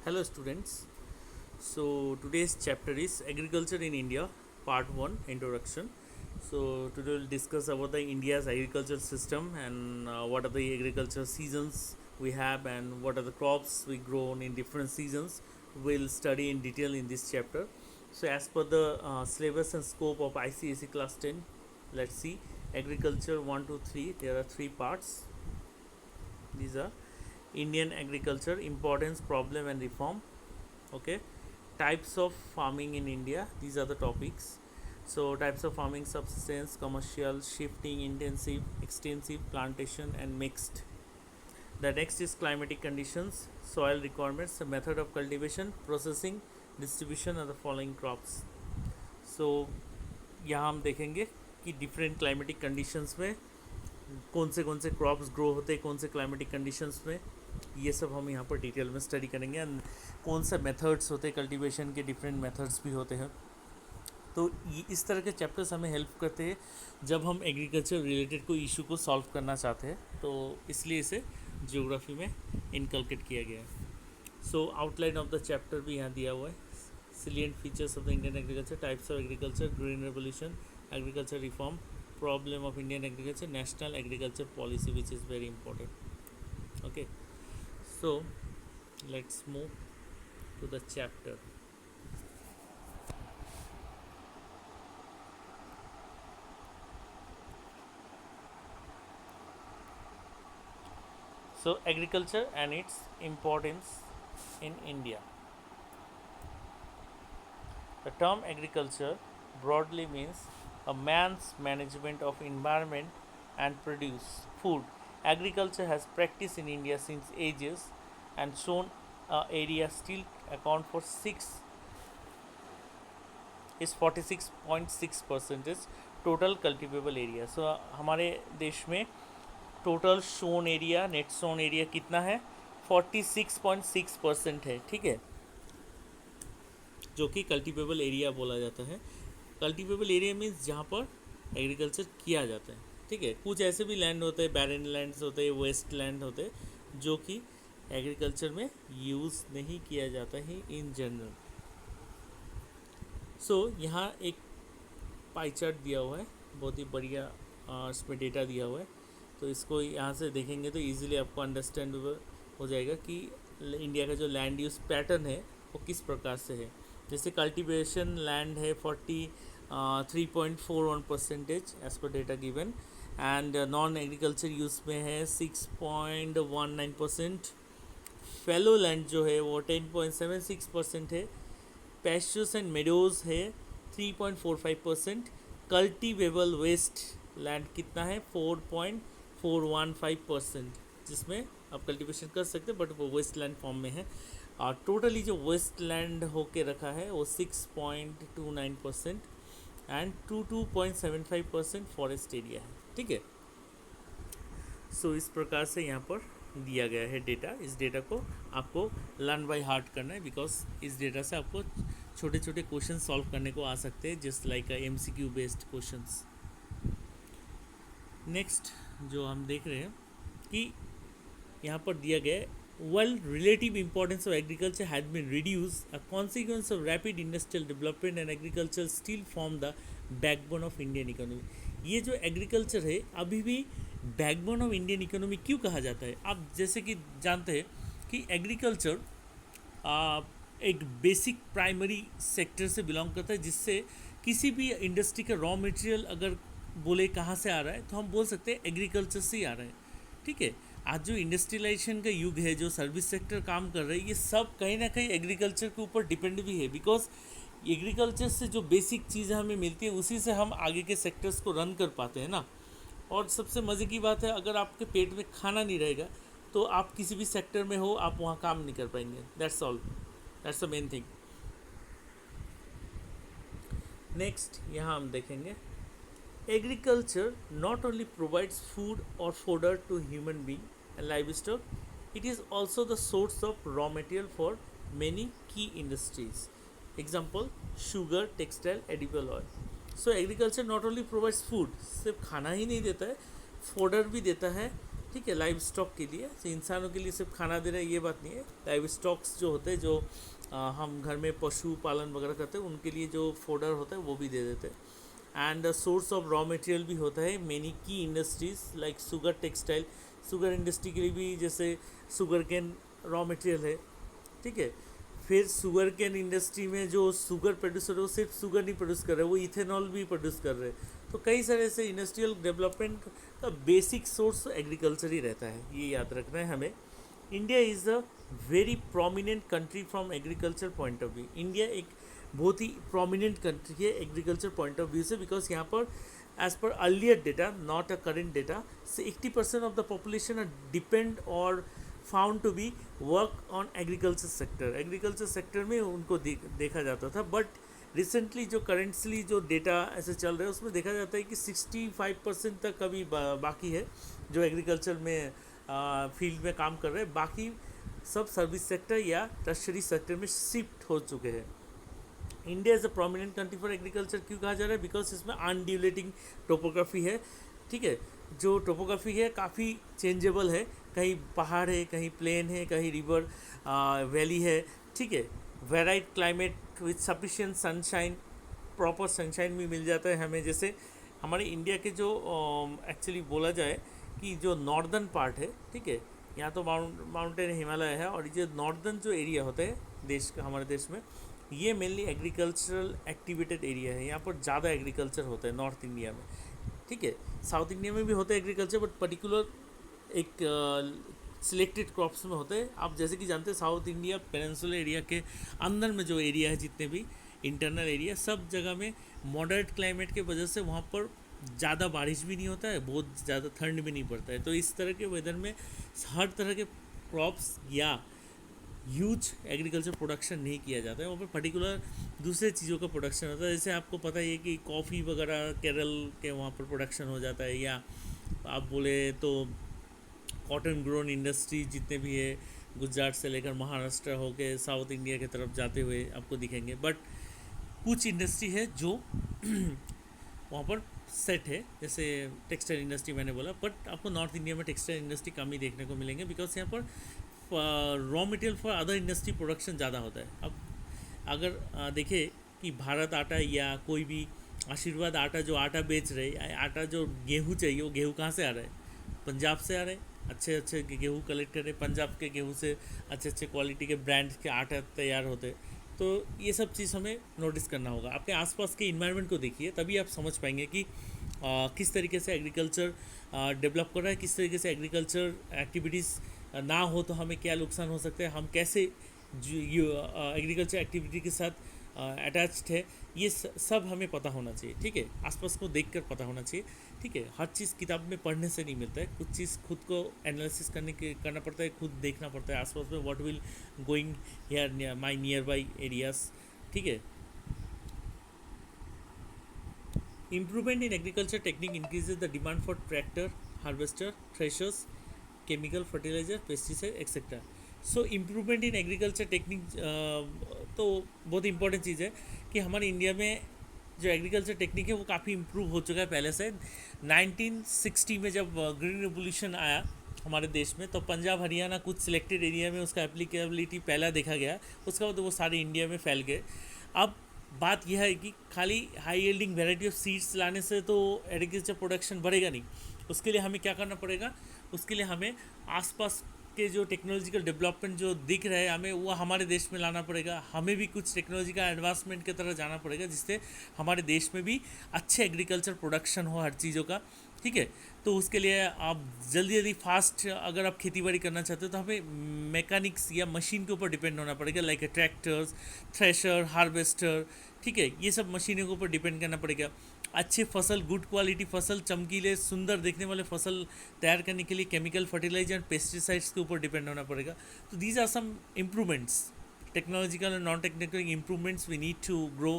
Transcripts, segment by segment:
Hello students. So today's chapter is Agriculture in India, Part 1 Introduction. So today we'll discuss about the India's agriculture system and what are the agriculture seasons we have and what are the crops we grow in different seasons. We'll study in detail in this chapter. So as per the syllabus and scope of ICSE class 10, let's see agriculture 1 to 3. There are three parts. These are Indian agriculture, importance, problem and reform. Okay, types of farming in India, these are the topics. So types of farming: subsistence, commercial, shifting, intensive, extensive, plantation and mixed. The next is climatic conditions, soil requirements, the method of cultivation, processing, distribution of the following crops. So यहाँ हम देखेंगे कि different climatic conditions में कौन से crops grow होते हैं, कौन से क्लाइमेटिक कंडीशंस में, ये सब हम यहाँ पर डिटेल में स्टडी करेंगे। एंड कौन सा मेथड्स होते हैं, कल्टीवेशन के डिफरेंट मेथड्स भी होते हैं। तो इस तरह के चैप्टर्स हमें हेल्प करते हैं जब हम एग्रीकल्चर रिलेटेड कोई इशू को सॉल्व करना चाहते हैं, तो इसलिए इसे जियोग्राफी में इनकलकेट किया गया है। So outline of the chapter भी यहाँ दिया हुआ है। Salient features of the Indian agriculture, types of agriculture, green revolution, agriculture reform, problem of Indian agriculture, national agriculture policy, which is very important. Okay, so let's move to the chapter. So agriculture and its importance in India. The term agriculture broadly means a man's management of environment and produce food. Agriculture has practiced in India since ages and shown area still account for 46.6% total cultivable area. So हमारे देश में total shown area, net shown area कितना है? 46.6% है, ठीक है, जो कि कल्टिवेबल एरिया बोला जाता है। कल्टिवेबल एरिया मीन्स जहाँ पर एग्रीकल्चर किया जाता है, ठीक है। कुछ ऐसे भी लैंड होते हैं, बैरन लैंड्स होते हैं, वेस्ट लैंड होते हैं, जो कि एग्रीकल्चर में यूज़ नहीं किया जाता है इन जनरल। सो यहाँ एक पाई चार्ट दिया हुआ है, बहुत ही बढ़िया इसमें डेटा दिया हुआ है। तो इसको यहाँ से देखेंगे तो इजीली आपको अंडरस्टैंड हो जाएगा कि इंडिया का जो लैंड यूज़ पैटर्न है वो किस प्रकार से है। जैसे कल्टीवेशन लैंड है 3.41% as per data given, and non agriculture use में है 6.19%। फेलो लैंड जो है वो 10.76% है। पैस्चर्स एंड मेडोज़ है 3.45%। कल्टीवेबल वेस्ट लैंड कितना है? 4.415%, जिसमें आप कल्टीवेशन कर सकते हैं बट वो वेस्ट लैंड फॉर्म में है। और टोटली जो वेस्ट लैंड होके रखा है वो 6.29% एंड 22.75% फॉरेस्ट एरिया है, ठीक है। सो इस प्रकार से यहाँ पर दिया गया है डेटा। इस डेटा को आपको लर्न बाय हार्ट करना है, बिकॉज इस डेटा से आपको छोटे छोटे क्वेश्चन सॉल्व करने को आ सकते हैं, just like MCQ based questions. Next जो हम देख रहे हैं कि यहाँ पर दिया गया है, while relative importance of agriculture had been reduced, a consequence of rapid industrial development and agriculture still form the backbone of Indian economy. ये जो एग्रीकल्चर है अभी भी बैकबोन ऑफ इंडियन इकोनॉमी क्यों कहा जाता है? आप जैसे कि जानते हैं कि एग्रीकल्चर एक बेसिक प्राइमरी सेक्टर से बिलोंग करता है, जिससे किसी भी इंडस्ट्री का रॉ मटेरियल अगर बोले कहाँ से आ रहा है तो हम बोल सकते हैं एग्रीकल्चर से ही आ रहा है, ठीक है। आज जो इंडस्ट्रियलाइजेशन का युग है, जो सर्विस सेक्टर काम कर रहे हैं, ये सब कहीं ना कहीं एग्रीकल्चर के ऊपर डिपेंड भी है, बिकॉज एग्रीकल्चर से जो बेसिक चीज़ें हमें मिलती हैं उसी से हम आगे के सेक्टर्स को रन कर पाते हैं ना। और सबसे मज़े की बात है, अगर आपके पेट में खाना नहीं रहेगा तो आप किसी भी सेक्टर में हो, आप वहाँ काम नहीं कर पाएंगे। That's all, that's the main thing. Next यहाँ हम देखेंगे, agriculture not only provides food or fodder to human being and livestock, it is also the source of raw material for many key industries. Example, sugar, textile, edible oil. So agriculture not only provides food, सिर्फ खाना ही नहीं देता है, fodder भी देता है, ठीक है, लाइव स्टॉक के लिए, तो इंसानों के लिए सिर्फ खाना दे रहे हैं ये बात नहीं है। लाइव स्टॉक्स जो होते हैं, जो हम घर में पशु पालन वगैरह करते हैं, उनके लिए जो फोडर होता है वो भी दे देते हैं। And source of raw material भी होता है मेनी की industries like sugar textile, sugar industry के लिए भी जैसे शुगर केन रॉ मटेरियल है, ठीक है। फिर शुगर केन इंडस्ट्री में जो शुगर प्रोड्यूसर है वो सिर्फ शुगर नहीं प्रोड्यूस कर रहे, वो इथेनॉल भी प्रोड्यूस कर रहे हैं। तो कई सारे ऐसे इंडस्ट्रियल डेवलपमेंट का बेसिक सोर्स एग्रीकल्चर ही रहता है, ये याद रखना है हमें। India is a very prominent country from agriculture point of view. India एक बहुत ही प्रोमिनेंट कंट्री है एग्रीकल्चर पॉइंट ऑफ व्यू से, बिकॉज यहाँ पर एज पर earlier data, not a current data, से 80% of the population are depend और found to be work on agriculture sector. Agriculture sector में उनको देखा जाता था, बट रिसेंटली जो करेंटली जो डेटा ऐसे चल रहा है उसमें देखा जाता है कि 65% तक अभी बाकी है जो एग्रीकल्चर में फील्ड में काम कर रहे हैं, बाकी सब सर्विस सेक्टर या टर्शरी सेक्टर में शिफ्ट हो चुके हैं। India is a prominent country for agriculture क्यों कहा जा रहा है? बिकॉज इसमें अनड्यूलेटिंग टोपोग्राफी है, ठीक है। जो टोपोग्राफी है काफ़ी चेंजेबल है, कहीं पहाड़ है, कहीं प्लेन है, कहीं रिवर वैली है, ठीक है। Varied climate with sufficient sunshine, proper sunshine भी मिल जाता है हमें। जैसे हमारे इंडिया के जो एक्चुअली बोला जाए कि जो नॉर्दर्न पार्ट है, ठीक है, यहाँ तो माउंटेन हिमालय है, और ये नॉर्दर्न जो एरिया होते हैं देश का, हमारे देश में, ये मेनली एग्रीकल्चरल एक्टिवेटेड एरिया है। यहाँ पर ज़्यादा एग्रीकल्चर होता है नॉर्थ इंडिया में, ठीक है। साउथ इंडिया में भी होता है एग्रीकल्चर, बट पर्टिकुलर एक सिलेक्टेड क्रॉप्स में होते हैं। आप जैसे कि जानते हैं साउथ इंडिया पेनिनसुलर एरिया के अंदर में जो एरिया है, जितने भी इंटरनल एरिया, सब जगह में मॉडरेट क्लाइमेट के वजह से वहाँ पर ज़्यादा बारिश भी नहीं होता है, बहुत ज़्यादा ठंड भी नहीं पड़ता है। तो इस तरह के वेदर में हर तरह के क्रॉप्स या ह्यूज एग्रीकल्चर प्रोडक्शन नहीं किया जाता है, वहाँ पर पर्टिकुलर दूसरे चीज़ों का प्रोडक्शन होता है। जैसे आपको पता ही है कि कॉफ़ी वगैरह केरल के वहाँ पर प्रोडक्शन हो जाता है, या आप बोले तो कॉटन ग्रोन इंडस्ट्री जितने भी है गुजरात से लेकर महाराष्ट्र होके साउथ इंडिया की तरफ जाते हुए आपको दिखेंगे। बट कुछ इंडस्ट्री है जो वहाँ पर सेट है, जैसे टेक्सटाइल इंडस्ट्री मैंने बोला, बट आपको नॉर्थ इंडिया में टेक्सटाइल इंडस्ट्री कम ही देखने को मिलेंगे, बिकॉज यहाँ पर raw material for other industry production ज़्यादा होता है। अब अगर देखें कि भारत आटा या कोई भी आशीर्वाद आटा जो आटा बेच रहे, आटा जो गेहूँ चाहिए वो गेहूँ कहाँ से आ रहा है? पंजाब से आ रहे हैं। अच्छे अच्छे गेहूँ कलेक्ट कर रहे हैं, पंजाब के गेहूँ से अच्छे अच्छे क्वालिटी के ब्रांड के आटा तैयार होते हैं। तो ये सब चीज़ हमें नोटिस करना होगा। अपने आसपास के इन्वायरमेंट को देखिए, तभी आप समझ पाएंगे कि किस तरीके से एग्रीकल्चर डेवलप कर रहा है, किस तरीके से एग्रीकल्चर एक्टिविटीज़ ना हो तो हमें क्या नुकसान हो सकते हैं, हम कैसे एग्रीकल्चर एक्टिविटी के साथ अटैच्ड है, ये सब हमें पता होना चाहिए, ठीक है। आसपास को देखकर पता होना चाहिए, ठीक है। हर चीज़ किताब में पढ़ने से नहीं मिलता है, कुछ चीज़ खुद को एनालिसिस करना पड़ता है, खुद देखना पड़ता है आसपास में what will going here my nearby areas, ठीक है। Improvement in agriculture technique increases the demand for tractor, harvester, threshers, chemical fertiliser, pesticide etcetera. So improvement in agriculture technique तो बहुत इंपॉर्टेंट चीज़ है कि हमारे इंडिया में जो एग्रीकल्चर टेक्निक है वो काफ़ी इम्प्रूव हो चुका है पहले से। 1960 में जब ग्रीन रिवोल्यूशन आया हमारे देश में, तो पंजाब हरियाणा कुछ सिलेक्टेड एरिया में उसका एप्लीकेबिलिटी पहला देखा गया, उसके बाद वो सारे इंडिया में फैल गए। अब बात यह है कि खाली high yielding variety of seeds लाने से तो एग्रीकल्चर प्रोडक्शन बढ़ेगा नहीं। उसके लिए हमें क्या करना पड़ेगा? उसके लिए हमें आसपास के जो टेक्नोलॉजिकल डेवलपमेंट जो दिख रहे हैं हमें, वो हमारे देश में लाना पड़ेगा। हमें भी कुछ टेक्नोलॉजी का एडवांसमेंट की तरह जाना पड़ेगा, जिससे हमारे देश में भी अच्छे एग्रीकल्चर प्रोडक्शन हो हर चीज़ों का, ठीक है। तो उसके लिए आप जल्दी फास्ट अगर आप खेती बाड़ी करना चाहते हो तो हमें मैकेनिक्स या मशीन के ऊपर डिपेंड होना पड़ेगा, लाइक ट्रैक्टर्स, थ्रेशर, हार्वेस्टर, ठीक है। ये सब मशीनों के ऊपर डिपेंड करना पड़ेगा। अच्छे फसल, गुड क्वालिटी फसल, चमकीले सुंदर देखने वाले फसल तैयार करने के लिए केमिकल फर्टिलाइजर एंड पेस्टिसाइड्स के ऊपर डिपेंड होना पड़ेगा। तो these are some improvements, technological and non-technical improvements we need to grow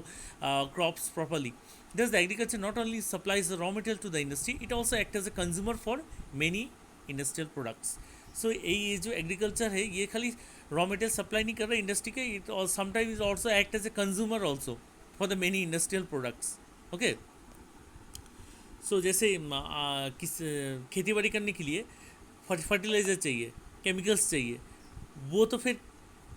crops properly. Thus, the agriculture not only supplies the raw material to the industry, it also acts as a consumer for many industrial products. So, ये जो agriculture है ये खाली raw material supply नहीं कर रहा industry के, it sometimes also act as a consumer also for the many industrial products. Okay. So, जैसे किस खेती बाड़ी करने के लिए फर्टिलाइज़र चाहिए, केमिकल्स चाहिए, वो तो फिर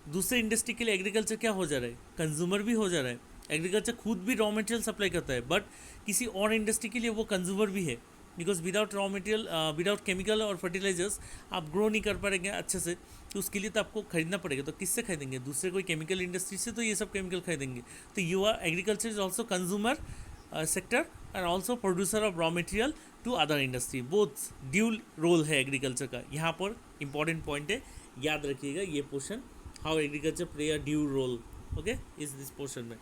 दूसरे इंडस्ट्री के लिए एग्रीकल्चर क्या हो जा रहा है, कंज्यूमर भी हो जा रहा है। एग्रीकल्चर खुद भी रॉ मटेरियल सप्लाई करता है, बट किसी और इंडस्ट्री के लिए वो कंज्यूमर भी है, because without raw material, without chemical और फर्टिलाइजर्स आप ग्रो नहीं कर पाएंगे अच्छे से, तो उसके लिए तो आपको खरीदना पड़ेगा। तो किससे खरीदेंगे? दूसरे कोई केमिकल इंडस्ट्री से तो ये सब केमिकल खरीदेंगे। तो you are agriculture is also consumer sector and also producer of raw material to other industry. Both dual role है एग्रीकल्चर का। यहाँ पर इंपॉर्टेंट पॉइंट है, याद रखिएगा ये portion, how agriculture play a due role, okay, is this portion में।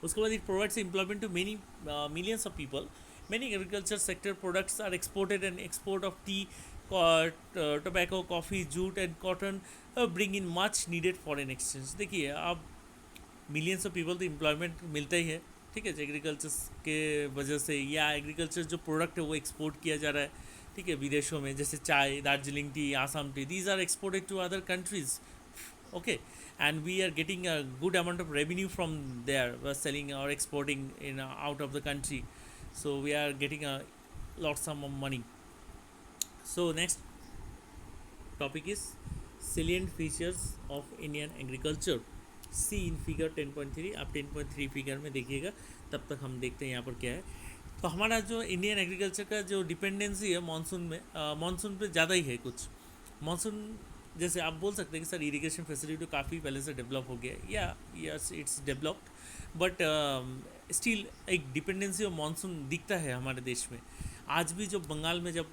उसके बाद it provides employment to many millions of people. Many agriculture sector products are exported, and export of tea, tobacco, coffee, jute and cotton bring in much needed foreign exchange। देखिए अब millions of people तो employment मिलता ही है, ठीक है, agriculture के वजह से, या एग्रीकल्चर जो प्रोडक्ट है वो एक्सपोर्ट किया जा रहा है, ठीक है, विदेशों में। जैसे चाय, Darjeeling tea, Assam tea, these are exported to other countries, okay, and we are getting a good amount of revenue from there, we're selling or exporting in out of the country, so we are getting a lot sum of money। So next topic is salient features of Indian agriculture, see in figure 10.3। आप 10.3 figure में देखिएगा, तब तक हम देखते हैं यहाँ पर क्या है। तो हमारा जो इंडियन एग्रीकल्चर का जो डिपेंडेंसी है मानसून में, मानसून पे ज़्यादा ही है कुछ। मानसून जैसे आप बोल सकते हैं कि सर इरिगेशन फैसिलिटी काफ़ी पहले से डेवलप हो गया है, या yes it's developed, but still एक डिपेंडेंसी ऑफ मानसून दिखता है हमारे देश में। आज भी जो बंगाल में जब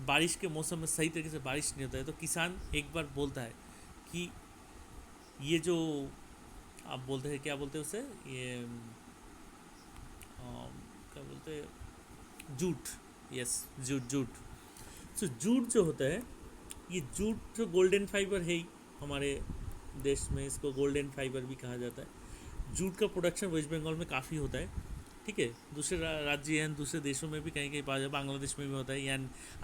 बारिश के मौसम में सही तरीके से बारिश नहीं होता है, तो किसान एक बार बोलता है कि ये जो आप बोलते हैं, क्या बोलते हैं उसे, ये क्या बोलते हैं, जूट, यस जूट, जूट। सो जूट जो होता है, ये जूट जो गोल्डन फाइबर है ही हमारे देश में, इसको गोल्डन फाइबर भी कहा जाता है। जूट का प्रोडक्शन वेस्ट बंगाल में काफ़ी होता है, ठीक है। दूसरे राज्य हैं, दूसरे देशों में भी कहीं कहीं पाया जाता है, बांग्लादेश में भी होता है, या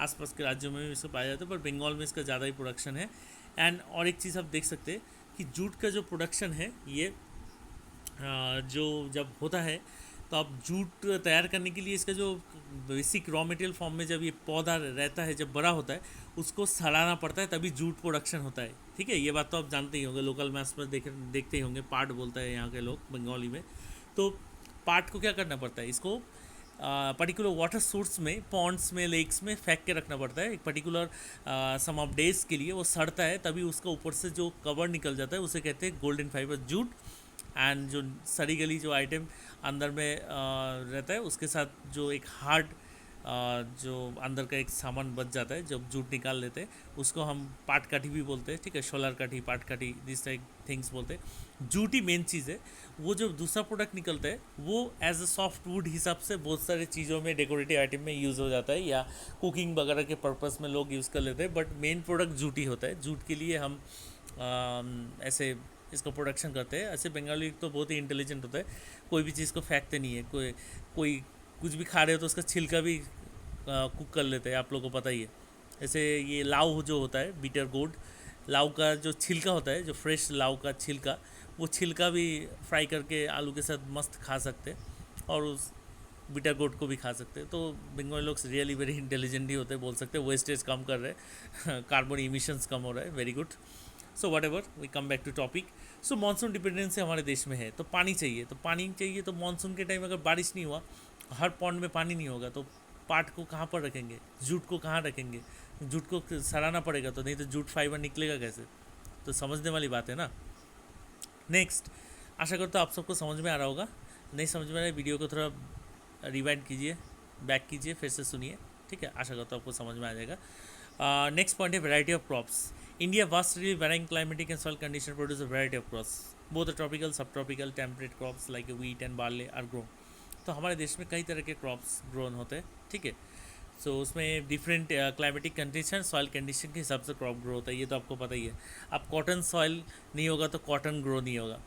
आसपास के राज्यों में भी इसको पाया जाता है, पर बंगाल में इसका ज़्यादा ही प्रोडक्शन है। एंड और एक चीज़ आप देख सकते हैं कि जूट का जो प्रोडक्शन है, ये जो जब होता है, तो आप जूट तैयार करने के लिए इसका जो बेसिक रॉ मटेरियल फॉर्म में जब ये पौधा रहता है, जब बड़ा होता है, उसको सड़ाना पड़ता है, तभी जूट प्रोडक्शन होता है, ठीक है। ये बात तो आप जानते ही होंगे, लोकल मैथ्स में देखते ही होंगे, पाट बोलता है यहाँ के लोग बंगाली में। तो पाट को क्या करना पड़ता है, इसको पर्टिकुलर वाटर सोर्स में, पॉन्ड्स में, लेक्स में फेंक के रखना पड़ता है एक पर्टिकुलर सम ऑफ डेज के लिए। वो सड़ता है, तभी उसका ऊपर से जो कवर निकल जाता है, उसे कहते हैं गोल्डन फाइबर जूट। एंड जो सड़ी गली जो आइटम अंदर में रहता है, उसके साथ जो एक हार्ड जो अंदर का एक सामान बच जाता है जब जूट निकाल लेते हैं, उसको हम पाट काठी भी बोलते हैं, ठीक है, शोलर काठी, पाट काठी, दिस टाइप थिंग्स बोलते हैं। जूट ही मेन चीज़ है। वो जो दूसरा प्रोडक्ट निकलता है, वो एज अ सॉफ्ट वुड हिसाब से बहुत सारे चीज़ों में, डेकोरेटिव आइटम में यूज़ हो जाता है, या कुकिंग वगैरह के पर्पस में लोग यूज़ कर लेते हैं, बट मेन प्रोडक्ट जूट ही होता है। जूट के लिए हम ऐसे इसको प्रोडक्शन करते हैं। ऐसे बंगाली तो बहुत ही इंटेलिजेंट होता है, कोई भी चीज़ को फेंकते नहीं है। कोई कुछ भी खा रहे हो तो उसका छिलका भी कुक कर लेते हैं, आप लोगों को पता ही है। जैसे ये लाव जो होता है, बीटर गोड, लाव का जो छिलका होता है, जो फ्रेश लाव का छिलका, वो छिलका भी फ्राई करके आलू के साथ मस्त खा सकते हैं, और उस बीटर गोड को भी खा सकते हैं। तो बंगाली लोग रियली वेरी इंटेलिजेंट ही होते हैं, बोल सकते हैं। वेस्टेज कम कर रहे हैं, कार्बन इमिशंस कम हो रहा है, very good. So whatever, we come back to topic. So monsoon dependency हमारे देश में है, तो पानी चाहिए। तो पानी चाहिए, तो मानसून के टाइम अगर बारिश नहीं हुआ, हर पॉन्ड में पानी नहीं होगा, तो पाट को कहाँ पर रखेंगे, जूट को कहाँ रखेंगे? जूट को सराहना पड़ेगा, तो नहीं तो जूट फाइबर निकलेगा कैसे? तो समझने वाली बात है ना। नेक्स्ट, आशा करता हूँ आप सबको समझ में आ रहा होगा। नहीं समझ में आ रहा है, वीडियो को थोड़ा रिवाइंड कीजिए, बैक कीजिए, फिर से सुनिए, ठीक है। आशा करता हूँ आपको समझ में आ जाएगा। नेक्स्ट पॉइंट है variety of crops. India vastly varying climatic and soil condition produce a variety of crops. Both the tropical, subtropical, temperate crops like wheat and barley are grown. तो हमारे देश में कई तरह के क्रॉप्स ग्रोन होते हैं, ठीक है। सो उसमें different climatic condition, soil condition के हिसाब से क्रॉप ग्रो होता है, ये तो आपको पता ही है। अब कॉटन सॉइल नहीं होगा तो कॉटन ग्रो नहीं होगा।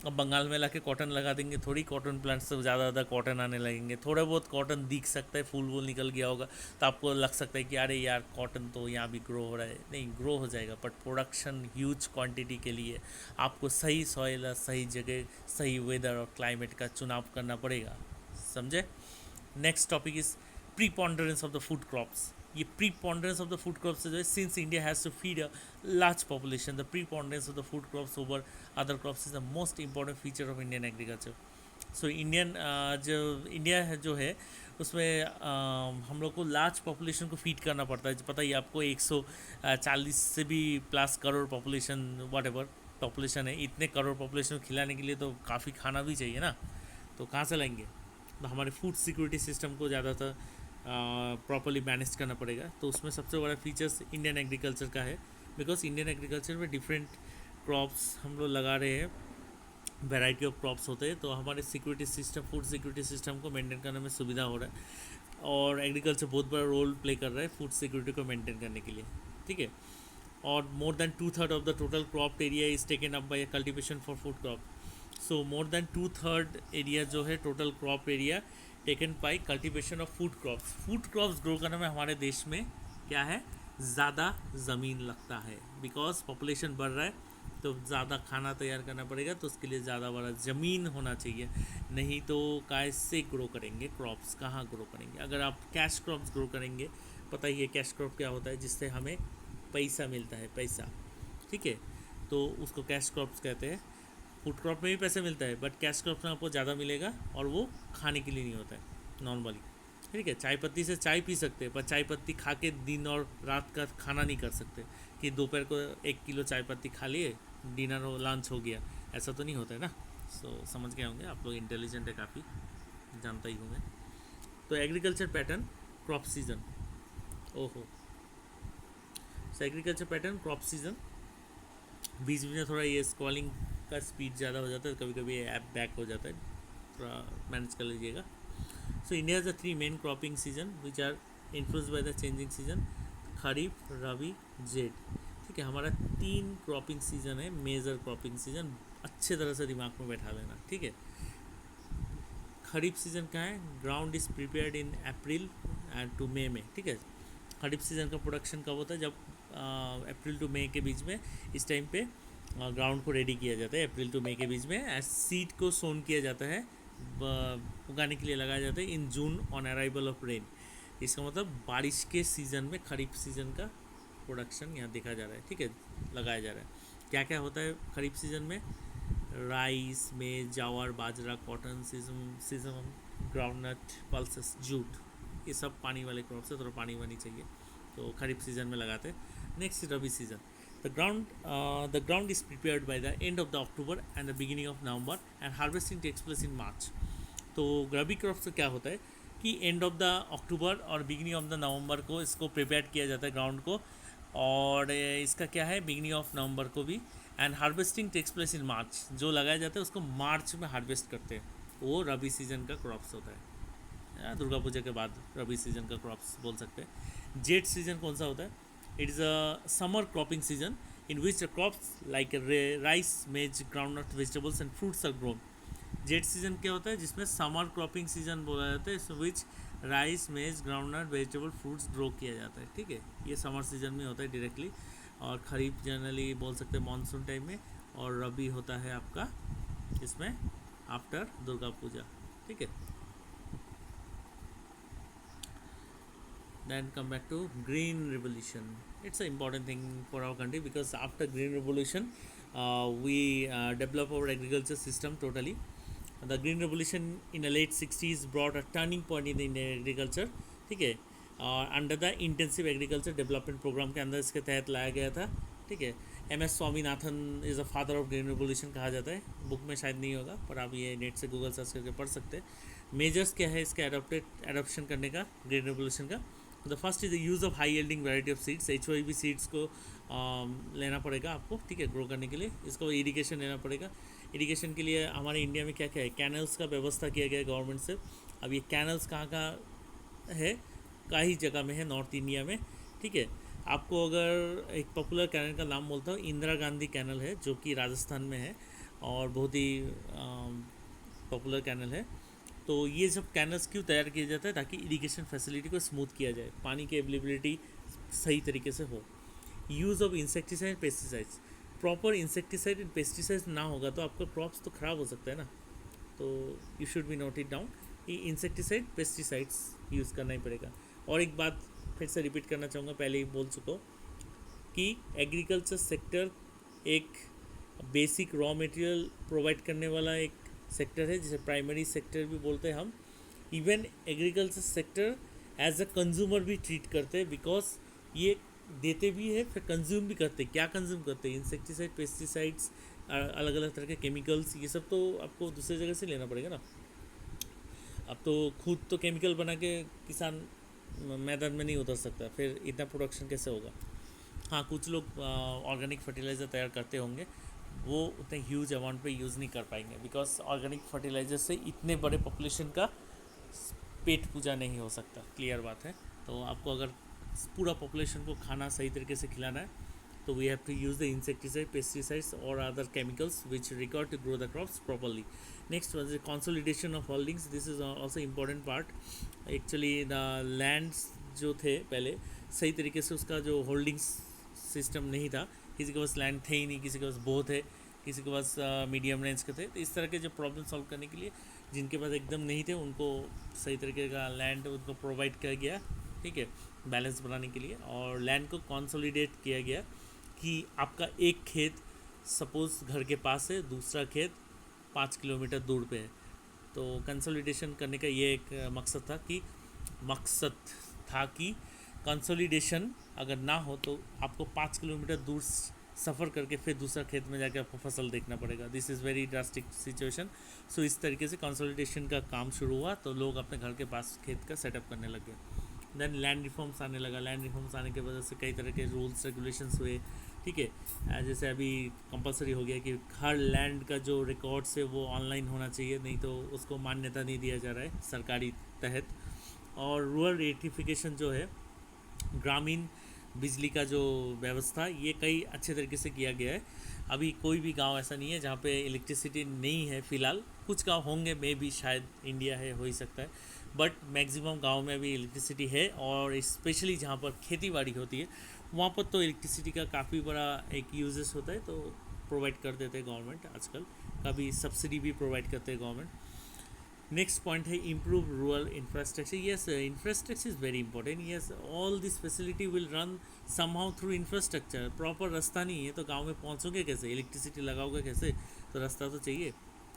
अब बंगाल में लाके कॉटन लगा देंगे, थोड़ी कॉटन प्लांट से ज़्यादा कॉटन आने लगेंगे। थोड़ा बहुत कॉटन दिख सकता है, फूल वूल निकल गया होगा, तो आपको लग सकता है कि अरे यार कॉटन तो यहाँ भी ग्रो हो रहा है। नहीं, ग्रो हो जाएगा, बट प्रोडक्शन ह्यूज क्वांटिटी के लिए आपको सही सॉइल, सही जगह, सही वेदर और क्लाइमेट का चुनाव करना पड़ेगा, समझे। Next topic is preponderance of the food crops. ये preponderance of the food crops जो है, since India has to feed a large population, the preponderance of the food crops over other crops is the most important feature of Indian agriculture. So Indian जो India है जो है उसमें हम लोग को लार्ज पॉपुलेशन को फीड करना पड़ता है। पता ही आपको 140 से भी plus crore population, what ever population है, इतने करोड़ पॉपुलेशन को खिलाने के लिए तो काफ़ी खाना भी चाहिए ना, तो कहाँ से लाएंगे? तो हमारे फूड सिक्योरिटी सिस्टम को ज़्यादातर प्रॉपरली मैनेज करना पड़ेगा। तो उसमें सबसे बड़ा फीचर्स इंडियन एग्रीकल्चर का है, बिकॉज इंडियन एग्रीकल्चर में डिफरेंट क्रॉप्स हम लोग लगा रहे हैं, वैरायटी ऑफ क्रॉप्स होते हैं, तो हमारे security system, food security system को मेंटेन करने में सुविधा हो रहा है, और एग्रीकल्चर बहुत बड़ा रोल प्ले कर रहा है फूड सिक्योरिटी को मेंटेन करने के लिए, ठीक है। और more than 2/3 of the total crop area is taken up by cultivation for food crop. So more than 2/3 area जो है total crop area taken by cultivation of food crops. Food crops grow करने में हमारे देश में क्या है, ज़्यादा ज़मीन लगता है, बिकॉज पॉपुलेशन बढ़ रहा है तो ज़्यादा खाना तैयार करना पड़ेगा, तो उसके लिए ज़्यादा बड़ा ज़मीन होना चाहिए, नहीं तो कैसे ग्रो करेंगे क्रॉप्स, कहाँ ग्रो करेंगे? अगर आप कैश क्रॉप्स ग्रो करेंगे, पता ही है कैश क्रॉप क्या होता है, जिससे हमें पैसा मिलता है, पैसा, ठीक है, तो उसको कैश क्रॉप्स कहते हैं। फूड क्रॉप में भी पैसे मिलता है, बट कैश क्रॉप में आपको ज़्यादा मिलेगा, और वो खाने के लिए नहीं होता है नॉर्मली, ठीक है। चाय पत्ती से चाय पी सकते हैं, पर चाय पत्ती खा के दिन और रात का खाना नहीं कर सकते कि दोपहर को 1 किलो चाय पत्ती खा लिए, डिनर हो, लंच हो गया, ऐसा तो नहीं होता है ना। समझ गए होंगे आप लोग, इंटेलिजेंट है काफ़ी, जानता ही होंगे। तो एग्रीकल्चर पैटर्न क्रॉप सीजन, ओहो, एग्रीकल्चर पैटर्न क्रॉप सीजन, बीच बीच में थोड़ा ये स्क्रॉलिंग का स्पीड ज़्यादा हो जाता है, कभी कभी ऐप बैक हो जाता है, थोड़ा मैनेज कर लीजिएगा। So India is the 3 main cropping season which are influenced by the changing season, kharif, rabi, zaid, ठीक है। हमारा 3 क्रॉपिंग सीजन है, मेजर क्रॉपिंग सीजन, अच्छे तरह से दिमाग में बैठा लेना, ठीक है। खरीफ सीजन का है, ground is prepared in April and to May में, ठीक है। खरीफ सीजन का प्रोडक्शन कब होता है? जब अप्रैल टू मई के बीच में, इस टाइम पे ग्राउंड को रेडी किया जाता है, अप्रैल टू मई के बीच में। सीड को सोन किया जाता है, उगाने के लिए लगाया जाता है इन जून ऑन अराइवल ऑफ रेन। इसका मतलब बारिश के सीज़न में खरीफ सीज़न का प्रोडक्शन यहाँ देखा जा रहा है, ठीक है, लगाया जा रहा है। क्या क्या होता है खरीफ सीज़न में? Rice, maize, jowar, bajra, cotton, sesame, groundnut, pulses, jute, ये सब पानी वाले क्रॉप से, थोड़ा पानी वानी चाहिए, तो खरीफ सीजन में लगाते हैं। Next rabi season, the ground is prepared by the end of the October and the beginning of November and harvesting takes place in March। तो रबी क्रॉप से क्या होता है कि एंड ऑफ द अक्टूबर और बिगिनिंग ऑफ द नवंबर को इसको prepare किया जाता है ग्राउंड को, और इसका क्या है, बिगिनिंग ऑफ नवंबर को भी, and harvesting takes place in March. जो लगाया जाता है उसको मार्च में हार्वेस्ट करते हैं, वो रबी सीजन का क्रॉप्स होता है, दुर्गा पूजा के बाद रबी सीजन का क्रॉप्स बोल सकते हैं। जेट सीजन कौन सा होता है? It is a summer cropping season in which the crops like rice, maize, groundnut, vegetables and fruits are grown। Jet season क्या होता है? जिसमें समर क्रॉपिंग सीजन बोला जाता है, इस विच राइस, मेज, ग्राउंडनट, वेजिटेबल, फ्रूट्स ग्रो किया जाता है, ठीक है। ये समर सीजन में होता है डायरेक्टली, और खरीफ जनरली बोल सकते हैं मानसून टाइम में, और रबी होता है आपका इसमें आफ्टर दुर्गा पूजा, ठीक है। Then come back to green revolution. It's an important thing for our country, because after green revolution we develop our agriculture system totally. The green revolution in the late 60s brought a turning point in the Indian agriculture, ठीक है, under the intensive agriculture development programme के अंदर इसके तहत लाया गया था, ठीक है। MS Swaminathan is a father of green revolution कहा जाता है, बुक में शायद नहीं होगा, पर आप ये नेट से गूगल सर्च करके पढ़ सकते हैं। मेजर्स क्या है इसके एडोप्शन करने का ग्रीन रेवोल्यूशन का? The first is the use of high yielding variety of seeds, HYB seeds को लेना पड़ेगा आपको, ठीक है, ग्रो करने के लिए। इसको इरिगेशन लेना पड़ेगा। इरिगेशन के लिए हमारे इंडिया में क्या क्या है? कैनल्स का व्यवस्था किया गया है गवर्नमेंट से। अब ये कैनल्स कहाँ कहाँ है? कई जगह में है नॉर्थ इंडिया में, ठीक है। आपको अगर एक पॉपुलर कैनल का नाम बोलता हूँ, इंदिरा गांधी कैनल है, जो कि राजस्थान में है, और बहुत ही पॉपुलर कैनल है। तो ये सब कैनल्स क्यों तैयार किया जाता है? ताकि इरिगेशन फैसिलिटी को स्मूथ किया जाए, पानी की अवेलेबिलिटी सही तरीके से हो। Use of insecticide, pesticides, proper insecticide and pesticides ना होगा तो आपका क्रॉप्स तो ख़राब हो सकता है ना, तो you should be note it down कि इंसेक्टिसाइड, पेस्टिसाइड्स यूज़ करना ही पड़ेगा। और एक बात फिर से रिपीट करना चाहूँगा, पहले ही बोल चुका हूँ कि एग्रीकल्चर सेक्टर एक बेसिक रॉ मटेरियल प्रोवाइड करने वाला एक सेक्टर है, जिसे प्राइमरी सेक्टर भी बोलते हैं हम। Even agriculture sector as a consumer भी ट्रीट करते हैं, बिकॉज ये देते भी है फिर कंज्यूम भी करते हैं। क्या कंज्यूम करते हैं? इंसेक्टिसाइड, पेस्टिसाइड्स, अलग अलग तरह के केमिकल्स, ये सब तो आपको दूसरी जगह से लेना पड़ेगा ना। अब तो खुद तो केमिकल बना के किसान मैदान में नहीं उतर सकता, फिर इतना प्रोडक्शन कैसे होगा। हाँ, कुछ लोग ऑर्गेनिक फर्टिलाइज़र तैयार करते होंगे, वो उतने ह्यूज अमाउंट पे यूज़ नहीं कर पाएंगे, बिकॉज ऑर्गेनिक फर्टिलाइज़र से इतने बड़े पॉपुलेशन का पेट पूजा नहीं हो सकता, क्लियर बात है। तो आपको अगर पूरा पॉपुलेशन को खाना सही तरीके से खिलाना है, तो we have to use the insecticide, pesticides और other chemicals which require to grow the crops properly. Next was the consolidation of holdings. This is also important part. Actually the lands जो थे पहले, सही तरीके से उसका जो होल्डिंग्स सिस्टम नहीं था, किसी के पास लैंड थे ही नहीं, किसी के पास बहुत है, किसी के पास मीडियम रेंज के थे। तो इस तरह के जो प्रॉब्लम सॉल्व करने के लिए जिनके पास एकदम नहीं थे, उनको सही तरीके का लैंड उनको प्रोवाइड किया गया, ठीक है, बैलेंस बनाने के लिए। और लैंड को कंसोलिडेट किया गया कि आपका एक खेत सपोज़ घर के पास है, दूसरा खेत 5 किलोमीटर दूर पे है, तो कंसोलिडेशन करने का ये एक मकसद था कि कंसोलिडेशन अगर ना हो तो आपको 5 किलोमीटर दूर सफ़र करके फिर दूसरा खेत में जाकर आपको फसल देखना पड़ेगा। This is very drastic situation. So इस तरीके से कंसोलिडेशन का काम शुरू हुआ, तो लोग अपने घर के पास खेत का सेटअप करने लगे। देन लैंड रिफॉर्म्स आने लगा। लैंड रिफॉर्म्स आने की वजह से कई तरह के रूल्स रेगुलेशंस हुए, ठीक है। जैसे अभी कंपलसरी हो गया कि हर लैंड का जो रिकॉर्ड्स है वो ऑनलाइन होना चाहिए, नहीं तो उसको मान्यता नहीं दिया जा रहा है सरकारी तहत। और रूरल रेटिफिकेशन जो है, ग्रामीण बिजली का जो व्यवस्था, ये कई अच्छे तरीके से किया गया है। अभी कोई भी गांव ऐसा नहीं है जहाँ पे इलेक्ट्रिसिटी नहीं है फ़िलहाल। कुछ गांव होंगे, मे भी शायद इंडिया है, हो ही सकता है, बट मैक्सिमम गांव में अभी इलेक्ट्रिसिटी है। और स्पेशली जहाँ पर खेती बाड़ी होती है, वहाँ पर तो इलेक्ट्रिसिटी का काफ़ी बड़ा एक यूजेस होता है, तो प्रोवाइड कर देते हैं गवर्नमेंट। आजकल कभी सब्सिडी भी प्रोवाइड करते हैं गवर्नमेंट। नेक्स्ट पॉइंट है improve rural infrastructure. Yes, infrastructure is very important. Yes, all this facility will run somehow through infrastructure. Proper रास्ता नहीं है तो गांव में पहुंचोगे कैसे, इलेक्ट्रिसिटी लगाओगे कैसे? तो रास्ता तो चाहिए,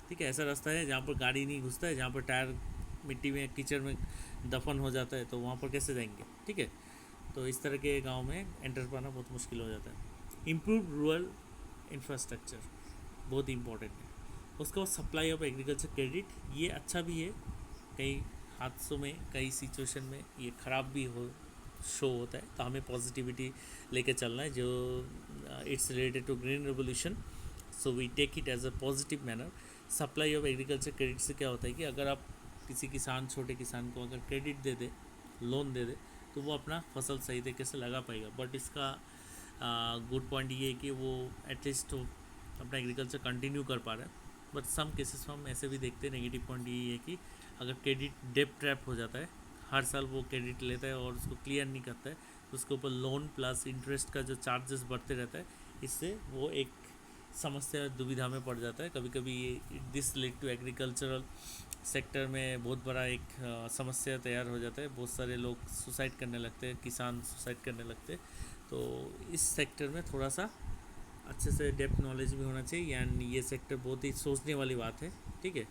ठीक है। ऐसा रास्ता है जहाँ पर गाड़ी नहीं घुसता है, जहाँ पर टायर मिट्टी में कीचड़ में दफन हो जाता है, तो वहाँ पर कैसे जाएंगे, ठीक है। तो इस तरह के गाँव में एंटर पाना बहुत मुश्किल हो जाता है। इम्प्रूव रूरल इंफ्रास्ट्रक्चर बहुत इंपॉर्टेंट है। उसका सप्लाई ऑफ एग्रीकल्चर क्रेडिट, ये अच्छा भी है, कई हादसों में, कई सिचुएशन में ये ख़राब भी शो होता है, तो हमें पॉजिटिविटी लेके चलना है। जो it's related to green revolution, so we take it as a positive manner. Supply of agriculture credit से क्या होता है कि अगर आप किसी किसान, छोटे किसान को अगर क्रेडिट दे दे, लोन दे दे, तो वो अपना फसल सही तरीके से लगा पाएगा। बट इसका गुड पॉइंट ये है कि वो एटलीस्ट अपना एग्रीकल्चर कंटिन्यू कर पा रहा है। बट सम केसेस में हम ऐसे भी देखते हैं, नेगेटिव पॉइंट यही है कि अगर क्रेडिट डेप ट्रैप हो जाता है, हर साल वो क्रेडिट लेता है और उसको क्लियर नहीं करता है, तो उसके ऊपर लोन प्लस इंटरेस्ट का जो चार्जेस बढ़ते रहता है, इससे वो एक समस्या, दुविधा में पड़ जाता है। कभी कभी ये this lead to agricultural sector में बहुत बड़ा एक समस्या तैयार हो जाता है। बहुत सारे लोग सुसाइड करने लगते हैं, किसान सुसाइड करने लगते हैं। तो इस सेक्टर में थोड़ा सा अच्छे से डेप्थ नॉलेज भी होना चाहिए। यानी ये सेक्टर बहुत ही सोचने वाली बात है, ठीक है,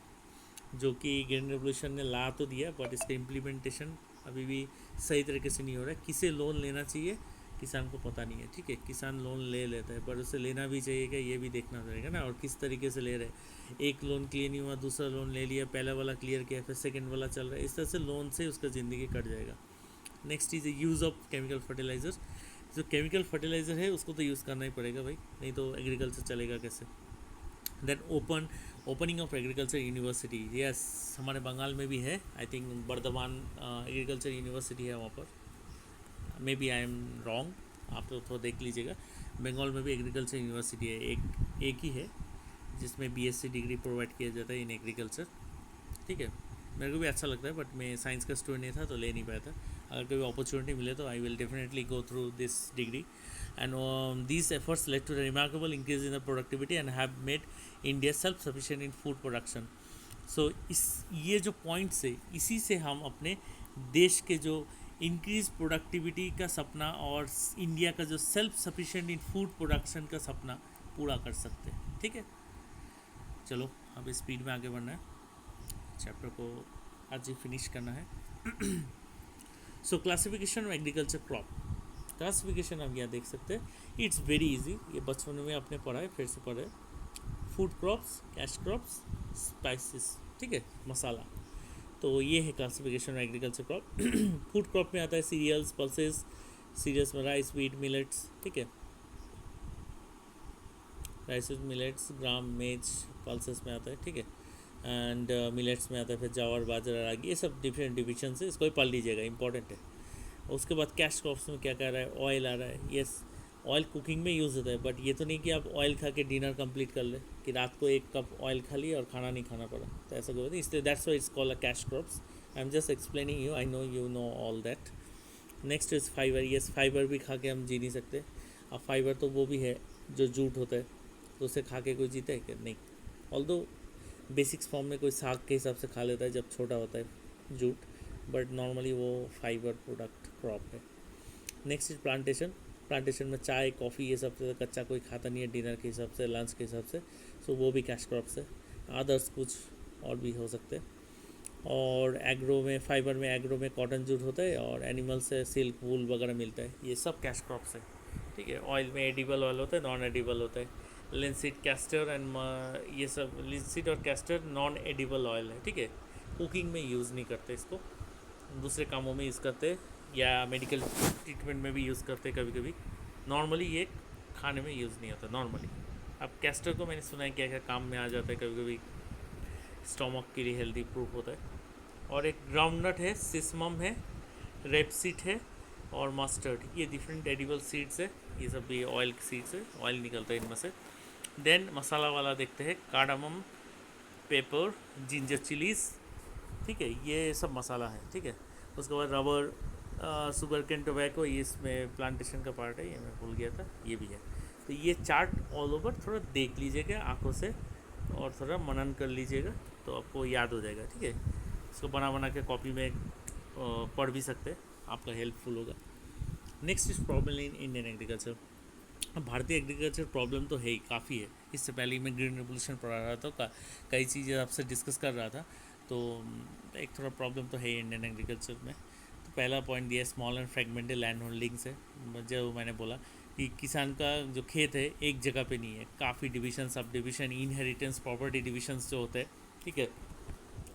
जो कि ग्रीन रेवोल्यूशन ने ला तो दिया, बट इसका इम्प्लीमेंटेशन अभी भी सही तरीके से नहीं हो रहा है। किसे लोन लेना चाहिए किसान को पता नहीं है, ठीक है। किसान लोन ले लेता है, पर उसे लेना भी चाहिए क्या, ये भी देखना पड़ेगा ना, और किस तरीके से ले रहे हैं। एक लोन क्लियर नहीं हुआ, दूसरा लोन ले लिया, पहला वाला क्लियर किया, फिर सेकेंड वाला चल रहा है, इस तरह से लोन से उसका ज़िंदगी कट जाएगा। Next is use of chemical fertiliser. जो केमिकल फर्टिलाइज़र है उसको तो यूज़ करना ही पड़ेगा भाई, नहीं तो एग्रीकल्चर चलेगा कैसे। Then opening of agriculture university. Yes, हमारे बंगाल में भी है, I think Bardhaman agriculture university है वहाँ पर। Maybe I am wrong, आप तो थोड़ा देख लीजिएगा। बंगाल में भी एग्रीकल्चर यूनिवर्सिटी है, एक ही है, जिसमें बीएससी डिग्री प्रोवाइड किया जाता है इन एग्रीकल्चर, ठीक है। मेरे को भी अच्छा लगता है, बट मैं साइंस का स्टूडेंट नहीं था तो ले नहीं पाया था। अगर कभी अपॉर्चुनिटी मिले तो I will definitely go through this degree. And these efforts led to a remarkable increase in the productivity and have made India self sufficient in food production. So इस ये जो पॉइंट्स है, इसी से हम अपने देश के जो इंक्रीज प्रोडक्टिविटी का सपना और इंडिया का जो सेल्फ सफिशिएंट इन फूड प्रोडक्शन का सपना पूरा कर सकते हैं। ठीक है, चलो अब स्पीड में आगे बढ़ना है, चैप्टर को आज ही फिनिश करना है। सो classification of agriculture crop, classification आप यहाँ देख सकते हैं, इट्स वेरी इजी, ये बचपन में आपने पढ़ा है, फिर से पढ़ा है। Food crops, cash crops, spices, ठीक है, मसाला। तो ये है classification of agriculture crop. Food crop में आता है सीरियल्स, पल्सेस, सीरियल्स में राइस, व्हीट, मिलेट्स, ठीक है, राइस, मिलेट्स, ग्राम, मेज, पल्सेस में आता है, ठीक है, एंड मिलेट्स में आता है फिर ज्वार, बाजरा, रागी, ये सब डिफरेंट डिविजन है, इसको भी पढ़ लीजिएगा, इंपॉर्टेंट है। उसके बाद कैश क्रॉप्स में क्या कह रहा है, ऑयल आ रहा है, यस ऑयल कुकिंग में यूज़ होता है, बट ये तो नहीं कि आप ऑयल खा के डिनर कंप्लीट कर ले, कि रात को 1 कप ऑयल खा लिया और खाना नहीं खाना पड़ा, तो ऐसा कोई नहीं, इसलिए that's why it's called a cash crops. I am just explaining you, I know you know all that. Next is fibre, yes fibre भी खा के हम जी नहीं सकते। अब फाइबर तो वो भी है जो जूट होता है, तो उसे खा के कोई जीता है क्या, नहीं। ऑल्दो बेसिक्स फॉर्म में कोई साग के हिसाब से खा लेता है जब छोटा होता है जूट, बट नॉर्मली वो फाइबर प्रोडक्ट क्रॉप है। नेक्स्ट इज प्लांटेशन, प्लांटेशन में चाय, कॉफ़ी, ये सब कच्चा कोई खाता नहीं है डिनर के हिसाब से, लंच के हिसाब से, सो वो भी कैश क्रॉप्स है। अदर्स कुछ और भी हो सकते हैं। और एग्रो में, फाइबर में, एग्रो में कॉटन जूट होता है और एनिमल से सिल्क, वूल वगैरह मिलता है, ये सब कैश क्रॉप्स है। ठीक है, ऑयल में एडिबल ऑयल होता है, नॉन एडिबल होता है, लिंसीड, कैस्टर एंड ये सब, लिंसीड और कैस्टर नॉन एडिबल ऑयल है। ठीक है, कुकिंग में यूज़ नहीं करते इसको, दूसरे कामों में यूज़ करते या मेडिकल ट्रीटमेंट में भी यूज़ करते कभी कभी, नॉर्मली ये खाने में यूज़ नहीं होता नॉर्मली। अब कैस्टर को मैंने सुना है क्या क्या काम में आ जाता है, कभी कभी स्टोमक के लिए हेल्दी प्रूफ होता है। और एक ग्राउंडनट है, सिसमम है, रेपसीड है और मस्टर्ड, ये डिफरेंट एडिबल सीड्स है, ये सब भी ऑयल की सीड्स है, ऑयल निकलता है इनमें से। देन मसाला वाला देखते हैं, कार्डामम, पेपर, जिंजर चिलीज़, ठीक है, ये सब मसाला है। ठीक है, उसके बाद रबर, शुगर कैन, टोबैको, ये इसमें प्लांटेशन का पार्ट है, ये मैं भूल गया था, ये भी है। तो ये चार्ट ऑल ओवर थोड़ा देख लीजिएगा आंखों से और थोड़ा मनन कर लीजिएगा तो आपको याद हो जाएगा। ठीक है, इसको बना बना के कॉपी में पढ़ भी सकते हैं, आपका हेल्पफुल होगा। Next is problem in Indian agriculture. भारतीय एग्रीकल्चर प्रॉब्लम तो है ही, काफ़ी है। इससे पहले ही मैं ग्रीन रेवोल्यूशन पढ़ा रहा था, कई चीज़ें आपसे डिस्कस कर रहा था, तो एक थोड़ा प्रॉब्लम तो है इंडियन एग्रीकल्चर में। तो पहला पॉइंट दिया small and fragmented land holdings है। जो मैंने बोला कि किसान का जो खेत है एक जगह पे नहीं है, काफ़ी division, sub division, inheritance, property divisions जो होते हैं। ठीक है,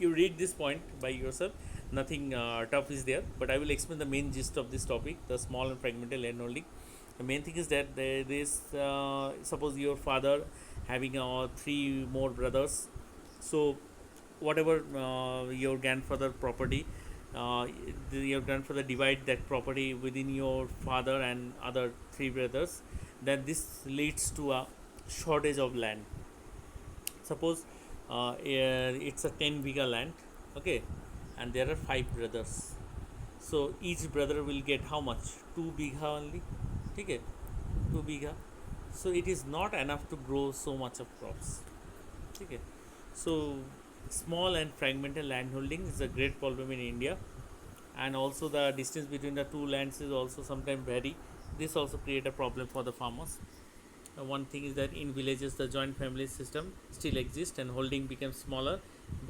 you read this point by yourself, nothing tough is there, but I will explain the main gist of this topic, the small and fragmented land holding. The main thing is that there is suppose your father having 3 more brothers, so whatever your grandfather property, your grandfather divide that property within your father and other 3 brothers, then this leads to a shortage of land. Suppose it's a 10 bigha land, okay, and there are 5 brothers, so each brother will get how much, 2 bigha only. Okay, 2 bigha, so it is not enough to grow so much of crops. Okay, so small and fragmented land holding is a great problem in India, and also the distance between the two lands is also sometimes vary. This also create a problem for the farmers. One thing is that in villages the joint family system still exists and holding becomes smaller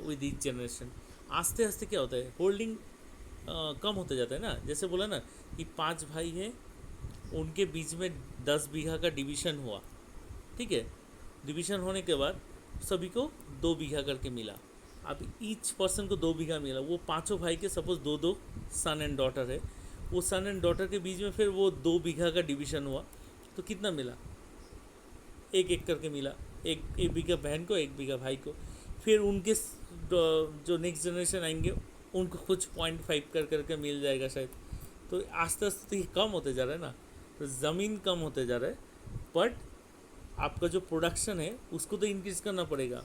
with each generation. आस्ते आस्ते क्या होता है, holding कम होते जाता है ना। जैसे बोला ना कि 5 भाई हैं, उनके बीच में 10 बीघा का डिवीज़न हुआ। ठीक है, डिवीज़न होने के बाद सभी को 2 बीघा करके मिला। अब ईच पर्सन को 2 बीघा मिला, वो पाँचों भाई के सपोज 2-2 सन एंड डॉटर है, वो सन एंड डॉटर के बीच में फिर वो 2 बीघा का डिवीज़न हुआ, तो कितना मिला, 1-1 करके मिला, एक बीघा बहन को, 1 बीघा भाई को। फिर उनके जो नेक्स्ट जनरेशन आएंगे उनको कुछ 0.5 करके मिल जाएगा शायद। तो आस्ते आस्ते तो ये कम होते जा रहा है ना, तो ज़मीन कम होते जा रहा है, बट आपका जो प्रोडक्शन है उसको तो इंक्रीज़ करना पड़ेगा।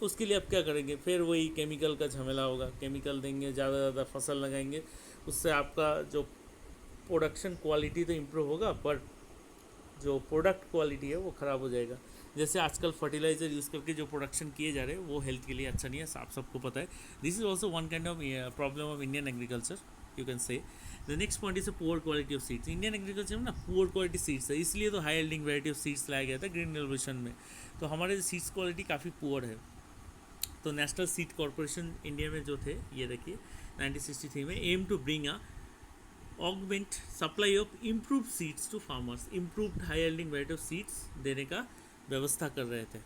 उसके लिए आप क्या करेंगे, फिर वही केमिकल का झमेला होगा, केमिकल देंगे, ज़्यादा फसल लगाएंगे, उससे आपका जो प्रोडक्शन क्वालिटी तो इम्प्रूव होगा, बट जो प्रोडक्ट क्वालिटी है वो ख़राब हो जाएगा। जैसे आजकल फर्टिलाइज़र यूज़ करके जो प्रोडक्शन किए जा रहे हैं वो हेल्थ के लिए अच्छा नहीं है, आप सबको पता है। This is also one kind of problem of Indian agriculture, you can say. The next point is a poor quality of seeds. Indian agriculture में ना पुअर क्वालिटी सीड्स है, इसलिए तो high yielding variety of seeds लाया गया था green revolution में। तो हमारे सीड्स क्वालिटी काफ़ी पुअर है। तो नेशनल सीड कॉरपोरेशन इंडिया में जो थे, ये देखिए 1963 में, aim to bring a augment supply of improve seeds to farmers, improved high yielding variety of seeds देने का व्यवस्था कर रहे थे,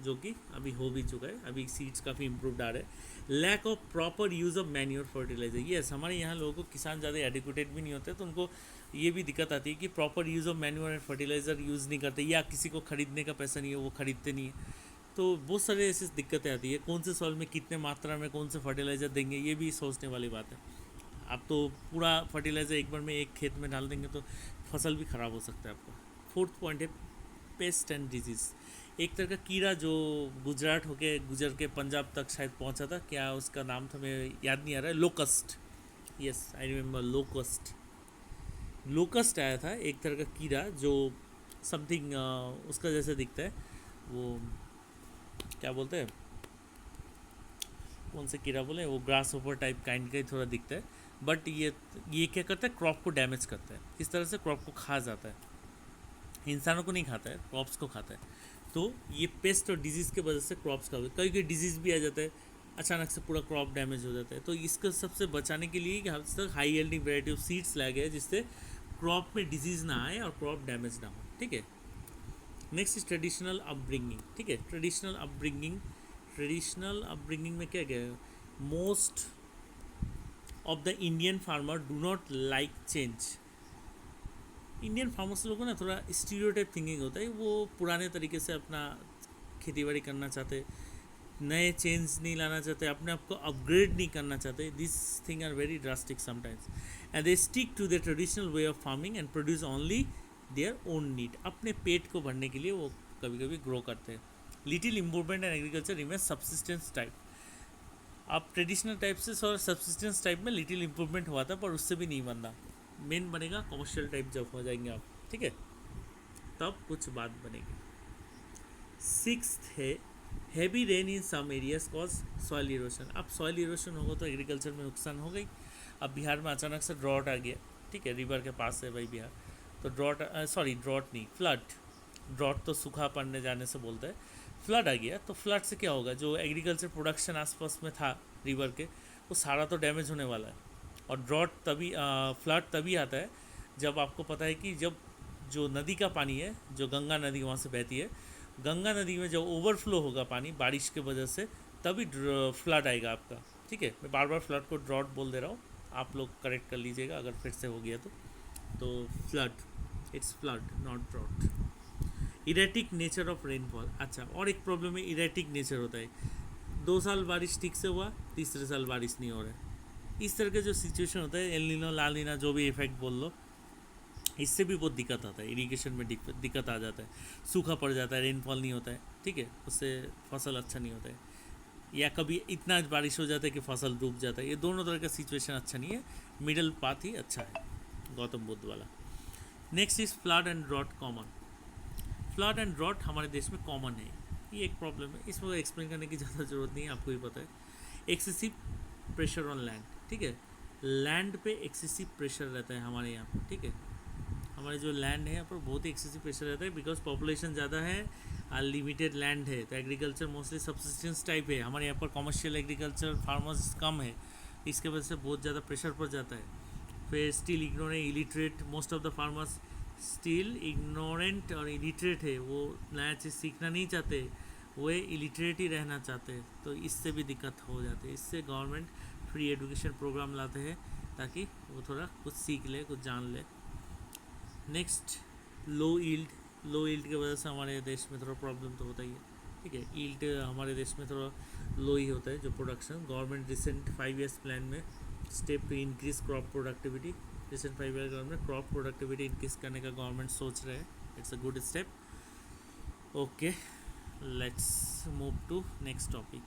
जो कि अभी हो भी चुका है। अभी सीड्स काफ़ी इम्प्रूव्ड आ रहे हैं। Lack of proper use of manure fertiliser, yes, हमारे यहाँ लोगों को किसान ज़्यादा एडिक्वेटेड भी नहीं होते, तो उनको ये भी दिक्कत आती है कि proper use of manure and fertiliser use नहीं करते, या किसी को ख़रीदने का पैसा नहीं है, वो ख़रीदते नहीं है। तो बहुत सारे ऐसी दिक्कतें आती है, कौन से सॉइल में कितने मात्रा में कौन से फर्टिलाइज़र देंगे, ये भी सोचने वाली बात है। आप तो पूरा फर्टिलाइज़र एक बार में एक खेत में डाल देंगे तो फसल भी ख़राब हो सकता है आपका। फोर्थ पॉइंट है पेस्ट एंड डिजीज़। एक तरह का कीड़ा जो गुजरात होके गुजर के पंजाब तक शायद पहुंचा था, क्या उसका नाम था, मैं याद नहीं आ रहा है, locust, yes I remember, locust. Locust आया था, एक तरह का कीड़ा जो समथिंग उसका जैसे दिखता है, वो क्या बोलते हैं, कौन से कीड़ा बोले, वो ग्रास ओवर टाइप काइंड का ही थोड़ा दिखता है। बट ये क्या करता है, क्रॉप को डैमेज करता है। किस तरह से, क्रॉप को खा जाता है, इंसानों को नहीं खाता है, क्रॉप्स को खाता है। तो ये पेस्ट और डिजीज़ के वजह से क्रॉप्स का कभी कभी डिजीज़ भी आ जाता है, अचानक से पूरा क्रॉप डैमेज हो जाता है। तो इसको सबसे बचाने के लिए हद तक high yielding variety of seeds लाया गया है, जिससे क्रॉप में डिजीज़ ना आए और क्रॉप डैमेज ना हो, ठीक है। नेक्स्ट इज ट्रेडिशनल अपब्रिंगिंग, ठीक है। ट्रेडिशनल अपब्रिंगिंग में क्या है, most of the Indian farmer do not like change. Indian farmers लोगों को ना थोड़ा स्टीरियोटाइप थिंकिंग होता है, वो पुराने तरीके से अपना खेती बाड़ी करना चाहते, नए चेंज नहीं लाना चाहते, अपने आप को अपग्रेड नहीं करना चाहते। This thing are very drastic sometimes and they stick to the traditional way of farming and produce only their own need. अपने पेट को भरने के लिए वो कभी कभी ग्रो करते हैं। Little improvement and agriculture remain subsistence type. आप ट्रेडिशनल टाइप से और सब्सिस्टेंस टाइप में लिटिल इम्प्रूवमेंट हुआ था, पर उससे भी नहीं बनना, मेन बनेगा कमर्शियल टाइप जब हो जाएंगे आप, ठीक है, तब कुछ बात बनेगी। सिक्स्थ है heavy rain in some areas cause soil erosion. अब सॉइल इरोशन होगा तो एग्रीकल्चर में नुकसान हो गई। अब बिहार में अचानक से ड्रॉट आ गया, ठीक है, रिवर के पास है भाई बिहार, तो ड्रॉट नहीं, ड्रॉट तो सूखा पड़ने जाने से बोलता है, फ्लड आ गया। तो फ्लड से क्या होगा, जो एग्रीकल्चर प्रोडक्शन आसपास में था रिवर के, वो सारा तो डैमेज होने वाला है। और फ्लड तभी आता है जब आपको पता है कि जब जो नदी का पानी है, जो गंगा नदी वहाँ से बहती है, गंगा नदी में जब ओवरफ्लो होगा पानी बारिश के वजह से, तभी फ्लड आएगा आपका, ठीक है। मैं बार बार फ्लड को ड्रॉट बोल दे रहा हूँ, आप लोग करेक्ट कर लीजिएगा अगर फिर से हो गया तो flood, it's flood not drought. Erratic nature of rainfall. अच्छा, और एक प्रॉब्लम है, इरेटिक नेचर होता है, 2 साल बारिश ठीक से हुआ, तीसरे साल बारिश नहीं हो रहा है। इस तरह का जो सिचुएशन होता है, एल नीनो ला नीना जो भी इफेक्ट बोल लो, इससे भी बहुत दिक्कत आता है, इरिगेशन में दिक्कत आ जाता है, सूखा पड़ जाता है, रेनफॉल नहीं होता है, ठीक है, उससे फसल अच्छा नहीं होता है, या कभी इतना बारिश हो जाता है कि फसल डूब जाता है। ये दोनों तरह का सिचुएशन अच्छा नहीं है, मिडल पाथ ही अच्छा है, गौतम बुद्ध वाला। Next is flood and drought common. Flood and drought हमारे देश में कॉमन है, ये एक प्रॉब्लम है, इसमें एक्सप्लेन करने की ज़्यादा ज़रूरत नहीं है, आपको ही पता है। एक्सेसिव प्रेशर ऑन लैंड, ठीक है, लैंड पे एक्सेसिव प्रेशर रहता है हमारे यहाँ पर, ठीक है, हमारे जो लैंड है यहाँ पर बहुत ही एक्सेसिव प्रेशर रहता है, बिकॉज पॉपुलेशन ज़्यादा है और लिमिटेड लैंड है, तो एग्रीकल्चर मोस्टली सब्सिस्टेंस टाइप है, हमारे यहाँ पर कमर्शियल एग्रीकल्चर फार्मर्स कम है, इसके वजह से बहुत ज़्यादा प्रेशर पड़ जाता है। फिर still ignorant illiterate, most of the farmers still ignorant और इलिटरेट है, वो नया चीज़ सीखना नहीं चाहते, वो इलिटरेट ही रहना चाहते हैं, तो इससे भी दिक्कत हो जाती है। इससे गवर्नमेंट फ्री एजुकेशन प्रोग्राम लाते हैं ताकि वो थोड़ा कुछ सीख ले, कुछ जान ले। नेक्स्ट लो ईल्ड की वजह से हमारे देश में थोड़ा प्रॉब्लम तो होता ही है, ठीक है, ईल्ड हमारे देश में थोड़ा लो ही होता है जो production. Government recent 5 years plan में step to increase crop productivity, recent 5 year government crop productivity increase करने का गवर्नमेंट सोच रहे हैं, it's a good step. Okay, let's move to next topic.